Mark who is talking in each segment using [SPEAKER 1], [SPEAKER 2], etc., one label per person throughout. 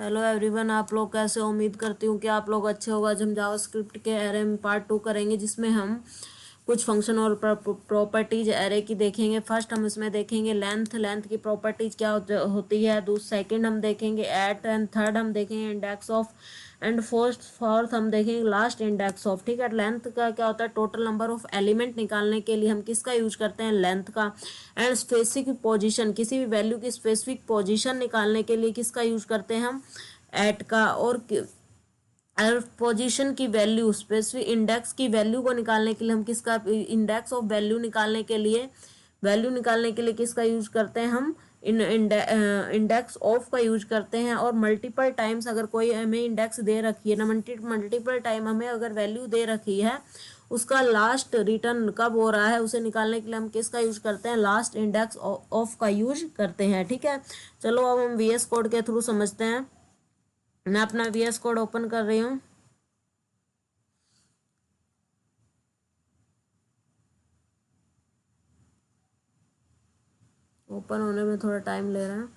[SPEAKER 1] Hello everyone, आप लोग कैसे हो? उम्मीद करती हूँ कि आप लोग अच्छे होगा। आज हम जावास्क्रिप्ट के एरे में पार्ट 2 करेंगे, जिसमें हम कुछ फंक्शन और प्रॉपर्टीज एरे की देखेंगे। फर्स्ट हम इसमें देखेंगे लेंथ की प्रॉपर्टीज क्या होती है। सेकंड हम देखेंगे एट, एंड थर्ड हम देखेंगे इंडेक्स ऑफ, एंड फोर्थ हम देखेंगे लास्ट इंडेक्स ऑफ। ठीक है, लेंथ का क्या होता है? टोटल नंबर ऑफ एलिमेंट निकालने के लिए हम किसका यूज करते हैं? लेंथ का। एंड स्पेसिफिक पोजीशन, किसी भी वैल्यू की स्पेसिफिक पोजीशन निकालने के लिए किसका यूज करते हैं? हम एट का। और पोजीशन की वैल्यू, स्पेसिफिक इंडेक्स की वैल्यू को निकालने के लिए हम किसका, इंडेक्स ऑफ वैल्यू निकालने के लिए किसका यूज करते हैं? हम इंडेक्स ऑफ का यूज करते हैं। और मल्टीपल टाइम्स अगर कोई हमें इंडेक्स दे रखी है ना, मल्टीपल टाइम हमें अगर वैल्यू दे रखी है, उसका लास्ट रिटर्न कब हो रहा है उसे निकालने के लिए हम किसका यूज करते हैं? लास्ट इंडेक्स ऑफ का यूज करते हैं। ठीक है, चलो अब हम वीएस कोड के थ्रू समझते हैं। मैं अपना वीएस कोड ओपन कर रही हूँ। ओपन होने में थोड़ा टाइम ले रहा है।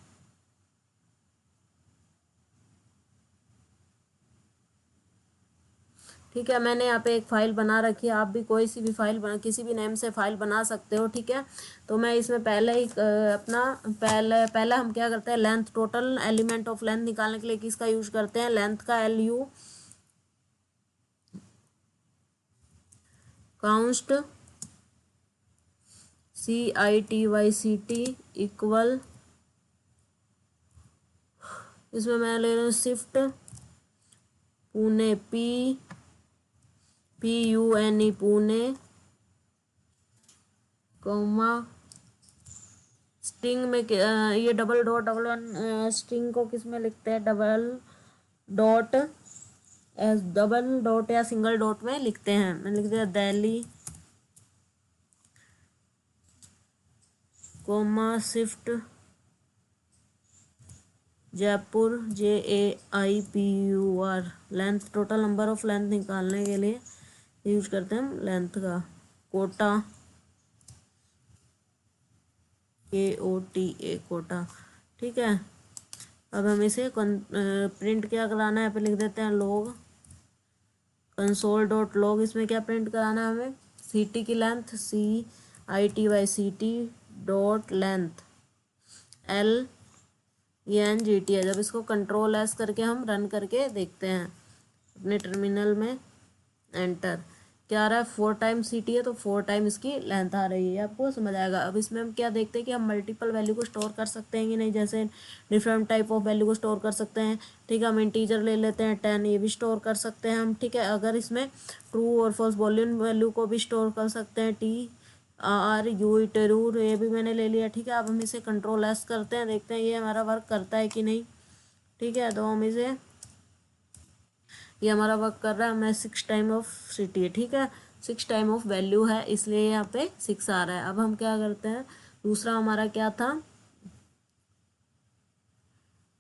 [SPEAKER 1] ठीक है, मैंने यहाँ पे एक फाइल बना रखी है। आप भी कोई सी भी फाइल बना, किसी भी नेम से फाइल बना सकते हो। ठीक है, तो मैं इसमें पहले ही अपना पहले हम क्या करते हैं? Length, total element of length निकालने के लिए किसका यूज करते हैं? लेंथ का। LU काउंस्ट CITYCT इक्वल, इसमें मैं ले रहा हूँ shift Pune PUNE Pune, comma string में ये डबल वन स्ट्रिंग को किस में लिखते हैं? डॉट डबल डॉट या सिंगल डॉट में लिखते हैं। मैं लिख दिया Delhi, comma shift Jaipur JAIPUR। Length, total number of length निकालने के लिए यूज करते हैं हम लेंथ का। कोटा KOTA कोटा। ठीक है, अब हम इसे प्रिंट क्या कराना है? यहाँ पे लिख देते हैं लॉग, console.log। इसमें क्या प्रिंट कराना है हमें? CT की length, CITYCT dot length LENGT है। जब इसको Ctrl+S करके हम रन करके देखते हैं अपने टर्मिनल में, एंटर, क्या आ रहा है? 4 टाइम CT है तो 4 टाइम इसकी लेंथ आ रही है। आपको समझ आएगा। अब इसमें हम क्या देखते हैं कि हम मल्टीपल वैल्यू को स्टोर कर सकते हैं कि नहीं। जैसे डिफरेंट टाइप ऑफ वैल्यू को स्टोर कर सकते हैं। ठीक है, हम इंटीजर ले लेते हैं 10, ये भी स्टोर कर सकते हैं हम। ठीक है, अगर इसमें ट्रू और फॉल्स बूलियन वैल्यू को भी स्टोर कर सकते हैं। TRU टेरूर, ये भी मैंने ले लिया। ठीक है, अब हम इसे Ctrl+S करते हैं, देखते हैं ये हमारा वर्क करता है कि नहीं। ठीक है, तो हम इसे, ये हमारा वर्क कर रहा है। हमें 6 टाइम ऑफ सिटी है। ठीक है, 6 टाइम ऑफ वैल्यू है, इसलिए यहाँ पे 6 आ रहा है। अब हम क्या करते हैं? दूसरा हमारा क्या था?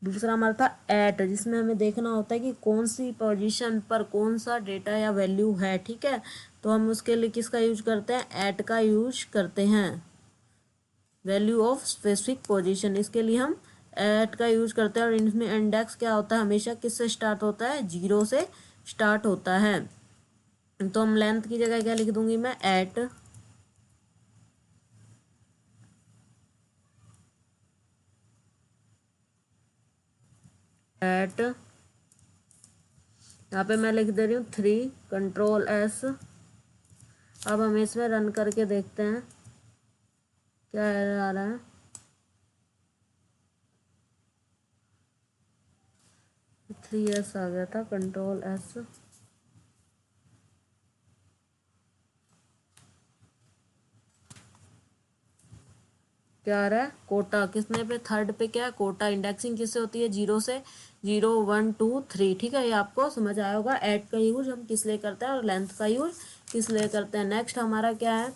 [SPEAKER 1] दूसरा हमारा था एट, जिसमें हमें देखना होता है कि कौन सी पोजीशन पर कौन सा डेटा या वैल्यू है। ठीक है, तो हम उसके लिए किसका यूज करते हैं? एट का यूज करते हैं, वैल्यू ऑफ स्पेसिफिक पोजीशन। इसके लिए हम एट का यूज करते हैं। और इनमें इंडेक्स क्या होता है? हमेशा किससे स्टार्ट होता है? 0 से स्टार्ट होता है। तो हम लेंथ की जगह क्या लिख दूंगी मैं? एट एट यहाँ पे मैं लिख दे रही हूँ 3, Ctrl+S। अब हम इसमें रन करके देखते हैं क्या एरर आ रहा है। 3S आ गया था, Ctrl+S। क्या आ रहा है? कोटा। किसने पे? थर्ड पे। क्या है? कोटा। इंडेक्सिंग किससे होती है? 0 से। 0 1 2 3। ठीक है, ये आपको समझ आया होगा। एट का यूज हम किस लिए करते हैं और लेंथ का यूज किस लिए करते हैं। नेक्स्ट हमारा क्या है?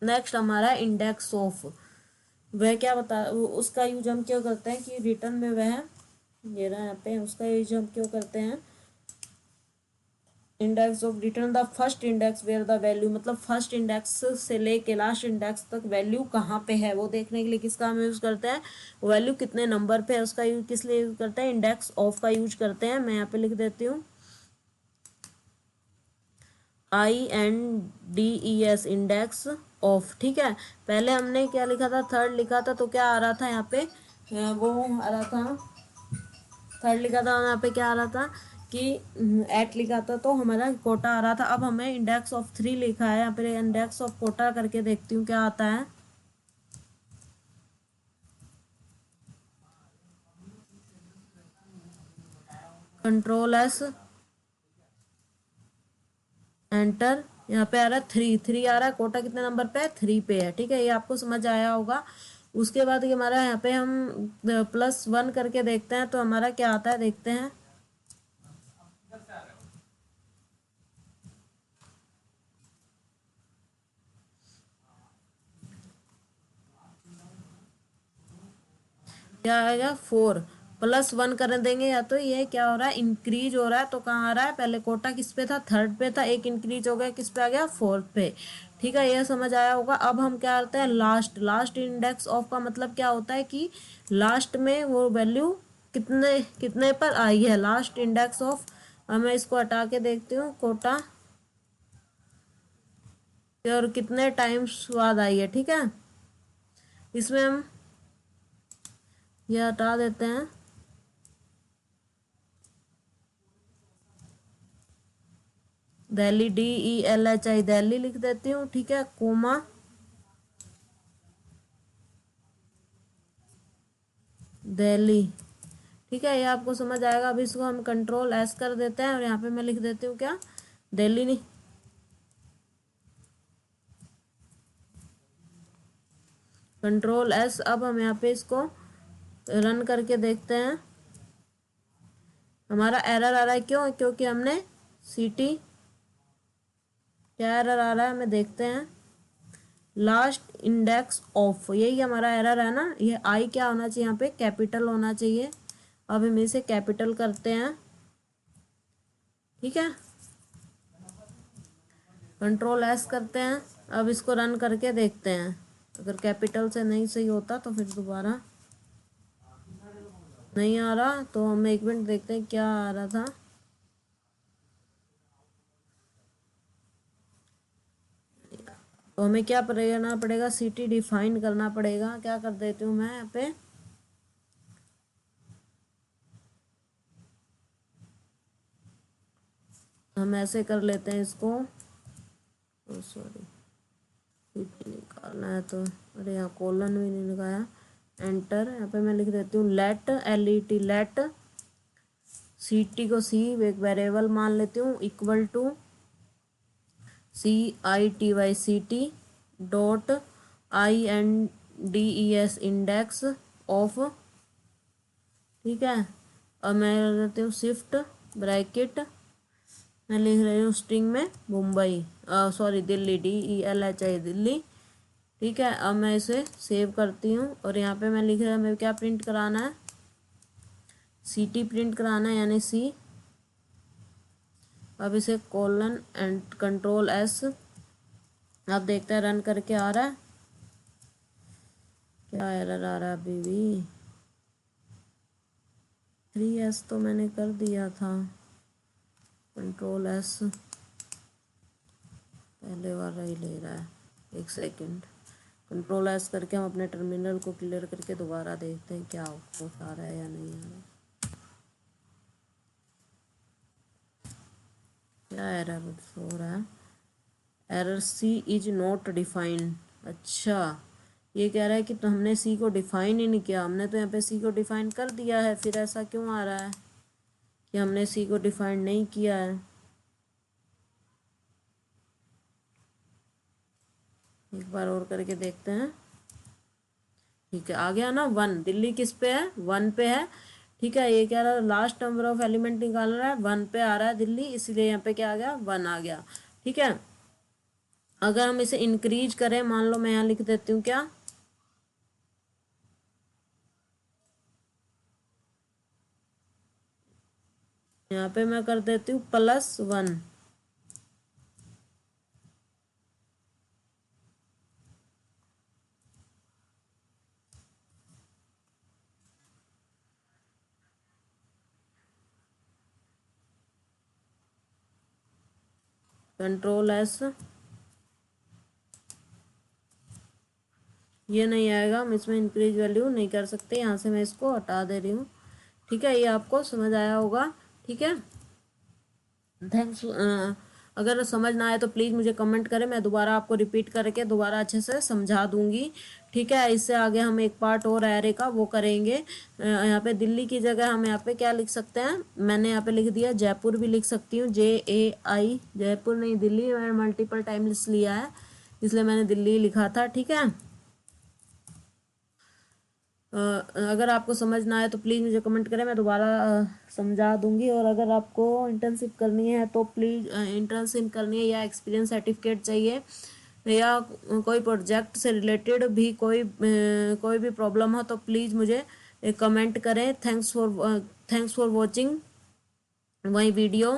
[SPEAKER 1] नेक्स्ट हमारा इंडेक्स ऑफ। वह क्या बता, उसका यूज हम क्यों करते हैं? कि रिटर्न में वह, ये रहा यहाँ पे, उसका यूज हम क्यों करते हैं? Index of return the first index where the value, मतलब फर्स्ट इंडेक्स से लेके लास्ट इंडेक्स तक वैल्यू कहाँ पे है वो देखने के लिए किसका हम यूज करते हैं, वैल्यू कितने नंबर पे है उसका यूज किस लिए यूज करते हैं, इंडेक्स ऑफ का यूज करते हैं। मैं यहाँ पे लिख देती हूँ INDES इंडेक्स ऑफ। ठीक है, पहले हमने क्या लिखा था, थर्ड लिखा था, तो क्या आ रहा था यहाँ पे, वो आ रहा था थर्ड लिखा था, यहाँ पे क्या आ रहा था कि 8 लिखा था, तो हमारा कोटा आ रहा था। अब हमें इंडेक्स ऑफ 3 लिखा है, यहाँ पे इंडेक्स ऑफ कोटा करके देखती हूँ क्या आता है। Control S, enter. यहाँ पे आ रहा है 3, 3 आ रहा है, कोटा कितने नंबर पे है, 3 पे है। ठीक है, ये आपको समझ आया होगा। उसके बाद ये हमारा यहाँ पे हम +1 करके देखते हैं, तो हमारा क्या आता है देखते हैं। क्या आएगा, 4 +1 कर देंगे, या तो ये क्या हो रहा है, इंक्रीज हो रहा है। तो कहाँ आ रहा है, पहले कोटा किस पे था, थर्ड पे था, एक इंक्रीज हो गया, किस पे आ गया, फोर्थ पे। ठीक है, ये समझ आया होगा। अब हम क्या करते हैं, लास्ट, लास्ट इंडेक्स ऑफ का मतलब क्या होता है कि लास्ट में वो वैल्यू कितने कितने पर आई है, लास्ट इंडेक्स ऑफ। अब मैं इसको हटा के देखती हूँ, कोटा, और कितने टाइम्स बाद आई है। ठीक है, इसमें हम ये हटा देते हैं, दिल्ली, DELHI, दिल्ली लिख देती हूँ। ठीक है, कोमा दिल्ली। ठीक है, ये आपको समझ आएगा। अब इसको हम कंट्रोल एस कर देते हैं, और यहाँ पे मैं लिख देती हूँ क्या, दिल्ली नहीं, कंट्रोल एस। अब हम यहाँ पे इसको रन करके देखते हैं, हमारा एरर आ रहा है, क्यों, क्योंकि हमने सिटी, क्या एरर आ रहा है हमें देखते हैं, लास्ट इंडेक्स ऑफ, यही हमारा एरर है ना। ये आई क्या होना चाहिए, यहाँ पे कैपिटल होना चाहिए। अब हम इसे कैपिटल करते हैं। ठीक है, कंट्रोल एस करते हैं। अब इसको रन करके देखते हैं, अगर कैपिटल से नहीं सही होता तो फिर दोबारा, नहीं आ रहा तो हम 1 मिनट देखते हैं क्या आ रहा था। तो हमें क्या करना पड़ेगा, सिटी डिफाइन करना पड़ेगा। क्या कर देती हूँ मैं यहाँ पे, हम ऐसे कर लेते हैं इसको, सॉरी, सिटी निकालना है तो, अरे यहाँ कोलन भी नहीं लगाया, एंटर। यहाँ पे मैं लिख देती हूँ लेट, LET, लेट सिटी को सी एक वेरिएबल मान लेती हूँ, equal to CITY dot INDES index of. ठीक है, अब मैं कर देती हूँ शिफ्ट ब्रैकेट, मैं लिख रही हूँ स्ट्रिंग में मुंबई, सॉरी दिल्ली, DELHI, दिल्ली। ठीक है, अब मैं इसे सेव करती हूँ, और यहाँ पे मैं लिख रहा हूँ, हमें क्या प्रिंट कराना है, सिटी प्रिंट कराना है, यानी सी। अब इसे कोलन एंड कंट्रोल एस। अब देखते हैं रन करके आ रहा है, क्या एरर आ रहा है अभी भी, 3S तो मैंने कर दिया था, कंट्रोल एस पहले वाला ही ले रहा है, 1 सेकेंड। कंट्रोल एस करके हम अपने टर्मिनल को क्लियर करके दोबारा देखते हैं क्या आउटपुट आ रहा है या नहीं आ रहा, क्या एरर हो रहा है, error C is not defined. अच्छा, ये कह रहा है कि तो हमने सी को डिफाइन ही नहीं किया, हमने तो यहाँ पे सी को डिफाइन कर दिया है, फिर ऐसा क्यों आ रहा है कि हमने सी को डिफाइन नहीं किया है। एक बार और करके देखते हैं। ठीक है, आ गया ना 1, दिल्ली किस पे है, 1 पे है। ठीक है, ये क्या रहा है, लास्ट नंबर ऑफ एलिमेंट निकाल रहा है, 1 पे आ रहा है दिल्ली, इसीलिए यहाँ पे क्या आ गया, 1 आ गया। ठीक है, अगर हम इसे इंक्रीज करें, मान लो मैं यहाँ लिख देती हूँ क्या, यहाँ पे मैं कर देती हूँ +1। कंट्रोल एस, ये नहीं आएगा, हम इसमें इंक्रीज वैल्यू नहीं कर सकते, यहाँ से मैं इसको हटा दे रही हूँ। ठीक है, ये आपको समझ आया होगा। ठीक है, थैंक्स। अगर समझ ना आए तो प्लीज़ मुझे कमेंट करें, मैं दोबारा आपको रिपीट करके दोबारा अच्छे से समझा दूंगी। ठीक है, इससे आगे हम एक पार्ट और एरे का वो करेंगे। यहाँ पे दिल्ली की जगह हम यहाँ पे क्या लिख सकते हैं, मैंने यहाँ पे लिख दिया जयपुर भी लिख सकती हूँ, JAI, जयपुर नहीं दिल्ली, मैंने मल्टीपल टाइम्स लिया है इसलिए मैंने दिल्ली लिखा था। ठीक है, अगर आपको समझ ना आए तो प्लीज़ मुझे कमेंट करें, मैं दोबारा समझा दूंगी। और अगर आपको इंटर्नशिप करनी है तो प्लीज़, इंटर्नशिप करनी है या एक्सपीरियंस सर्टिफिकेट चाहिए या कोई प्रोजेक्ट से रिलेटेड भी कोई भी प्रॉब्लम हो तो प्लीज़ मुझे कमेंट करें। Thanks for watching my video.